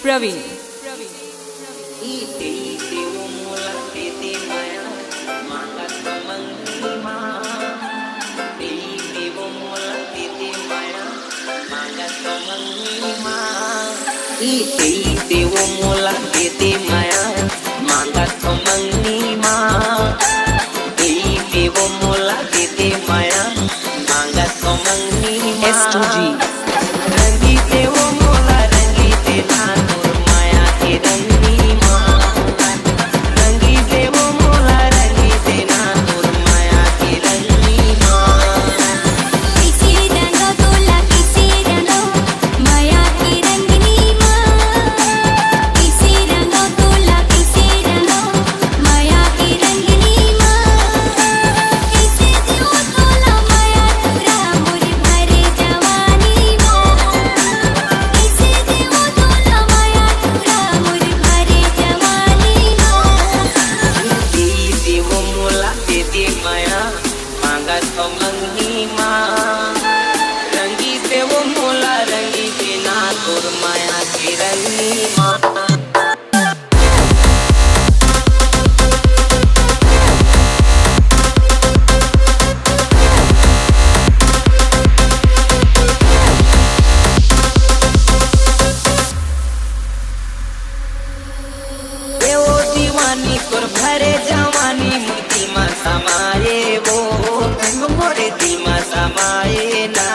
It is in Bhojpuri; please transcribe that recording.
प्रवीण। देवो मोला देते माया मांगत तो मंगनी माँ। देवो मोला देते माया मांगत तो मंगनी माँ। रंगी देवो मोला रंगी देना तोर माया के रंगनी माँ। रंगी देवो मोला रंगी देना तोर माया के रंगनी माँ। किसी रंगो तोला किसी रंगो माया की रंगनी माँ। किसी रंगो तोला किसी रंगो माया की रंगनी माँ। किसी दियो तोला माया तुरा मोरी भरे जवानी माँ। किसी दियो तोला माया तुरा मोरी भरे जवानी माँ। देवो मोला देते माया मांगत तो मंगनी माँ। रंगी देवो मोला रंगी देना तोर माया के रंगनी माँ। देवो दीवानी तोर भरे जवानी मूर्ति में समाये वो मोरे दिल में समाये ना।